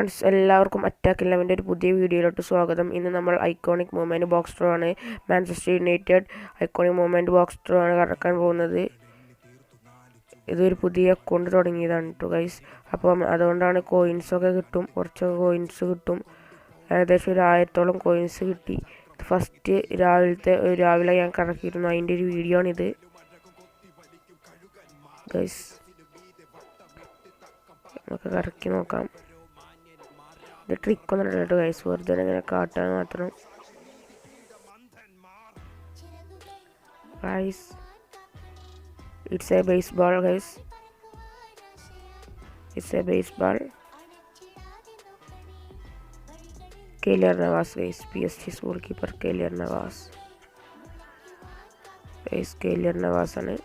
Friends, എല്ലാവർക്കും അറ്റാക്ക്11ൻ്റെ ഒരു പുതിയ വീഡിയോയിലോട്ട് സ്വാഗതം. ഇന്ന് നമ്മൾ ഐക്കോണിക് മൂവ്മെൻറ്റ് ബോക്സ് ഡ്രോ ആണ്. Manchester United iconic movement box draw ആണ് കടക്കാൻ പോകുന്നത്. ഇതൊരു പുതിയ അക്കൗണ്ട് തുടങ്ങിയതാണ് കേട്ടോ ഗൈസ്. അപ്പം അതുകൊണ്ടാണ് കോയിൻസൊക്കെ കിട്ടും, കുറച്ചൊക്കെ കോയിൻസ് കിട്ടും. ഏകദേശം ഒരു 1000-ഓളം കോയിൻസ് കിട്ടി. ഫസ്റ്റ് രാവിലെ ഞാൻ കറക്കിയിരുന്നു, അതിൻ്റെ ഒരു വീഡിയോ ആണിത് ഗൈസ്. നമുക്ക് കറക്കി നോക്കാം. ഇത് ട്രിക്കൊന്നും ഇല്ല കേട്ടോ ഗൈസ്, വെറുതെ ഇങ്ങനെ കാട്ടാൻ മാത്രം guys. It's a baseball guys, it's a baseball. Keylor Navas guys, PSG goalkeeper Keylor Navas guys. Keylor Navas ആണ്.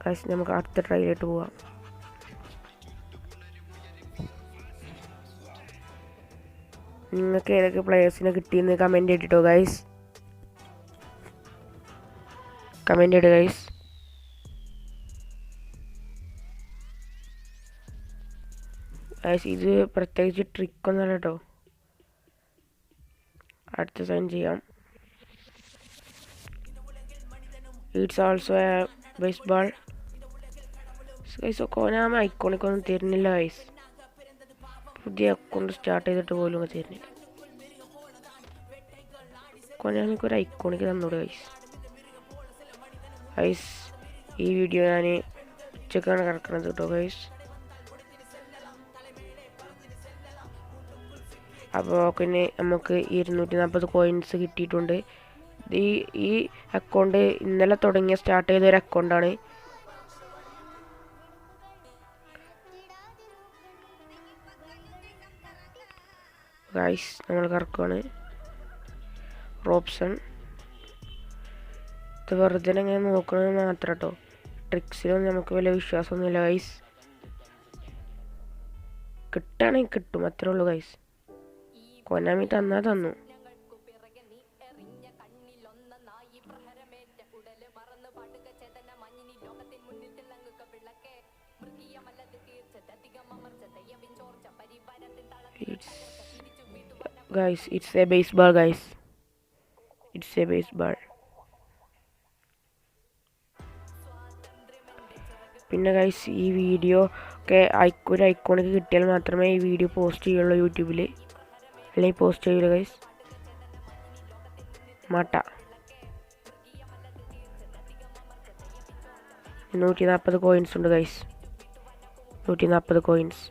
ഗൈസ് നമുക്ക് അടുത്ത ട്രൈയിലോട്ട് പോവാം. നിങ്ങൾക്ക് ഏതൊക്കെ പ്ലെയേഴ്സിനെ കിട്ടിയെന്ന് കമൻറ്റ് ചെയ്തിട്ടോ ഗൈസ്, കമൻറ്റ് ചെയ്ത് ഗൈസ്. ഗൈസ് ഇത് പ്രത്യേകിച്ച് ട്രിക്കൊന്നല്ല കേട്ടോ. അടുത്ത സൈൻ ചെയ്യാം. It's also A baseball guys. Konami iconic ഒന്നും തരുന്നില്ല ഗൈസ്. പുതിയ അക്കൗണ്ട് സ്റ്റാർട്ട് ചെയ്തിട്ട് പോലും തരുന്നില്ല. കൊനാമിക്ക് ഒരു ഐക്കോണിക് തന്നൂടെ ഗൈസ്. ഗൈസ് ഈ വീഡിയോ ഞാൻ ഉച്ചക്കാണ് കിടക്കുന്നത് കേട്ടോ ഗൈസ്. അപ്പോൾ പിന്നെ നമുക്ക് 240 കോയിൻസ് കിട്ടിയിട്ടുണ്ട്. ഈ അക്കൗണ്ട് ഇന്നലെ സ്റ്റാർട്ട് ചെയ്ത ഒരു അക്കൗണ്ടാണ്. ഗൈസ് നമ്മൾ കറക്കുവാണ്. റോബ്സൺ ഇത് വെറുതെ ഇങ്ങനെ നോക്കണമെന്ന് മാത്രം കേട്ടോ. ട്രിക്സിലൊന്നും നമുക്ക് വലിയ വിശ്വാസമൊന്നുമില്ല ഗൈസ്. കിട്ടുകയാണെങ്കിൽ കിട്ടും, അത്രേ ഉള്ളൂ ഗൈസ്. കൊനാമി തന്നാ തന്നു. Guys, it's a baseball guys, it's a baseball. പിന്നെ ഗൈസ് ഈ വീഡിയോ ഒക്കെ ഒരു ഐക്കോണിക്ക് കിട്ടിയാൽ മാത്രമേ ഈ വീഡിയോ പോസ്റ്റ് ചെയ്യുള്ളൂ യൂട്യൂബിൽ, അല്ലെങ്കിൽ പോസ്റ്റ് ചെയ്യില്ല ഗൈസ്. മാട്ട 140 കോയിൻസ് ഉണ്ട് guys, 140 coins.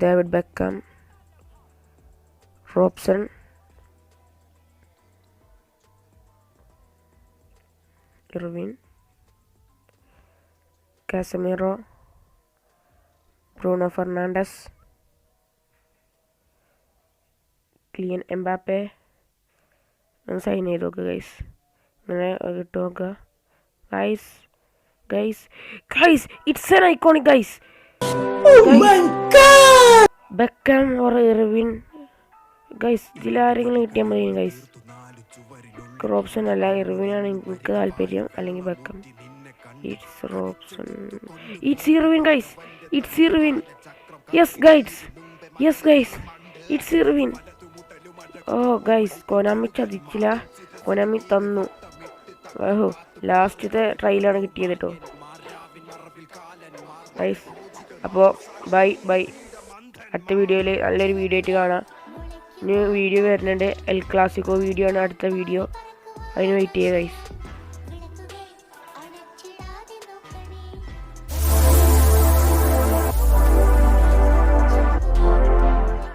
David Beckham, Robson, Irvin, Casemiro, Bruno Fernandes, Kylian Mbappe. ഒന്ന് സൈൻ ചെയ്ത് നോക്കുക ഗൈസ്, ഇങ്ങനെ കിട്ടും നോക്കുക guys. Guys guys it's an iconic guys. Beckham or Irvin guys, ഇതിലാരെങ്കിലും കിട്ടിയാൽ മതി ഗൈസ്. റോബ്സൺ അല്ല, ഇർവിനാണ് എനിക്ക് താല്പര്യം, അല്ലെങ്കിൽ Beckham. It's Robson, it's Irvin guys, it's Irvin. Yes guys, yes guys, it's Irvin. Oh guys Konami ചതിച്ചില്ല, കൊനാമി തന്നു. ഓഹോ ലാസ്റ്റത്തെ ട്രയലാണ് കിട്ടിയത് കേട്ടോ ഗൈസ്. അപ്പോൾ ബൈ. അടുത്ത വീഡിയോയിൽ നല്ലൊരു വീഡിയോ ആയിട്ട് കാണാം. ഇനി വീഡിയോ വരുന്നുണ്ട്, എൽ ക്ലാസിക്കോ വീഡിയോ ആണ് അടുത്ത വീഡിയോ, അതിന് വെയിറ്റ് ചെയ്യുക ഗൈസ്.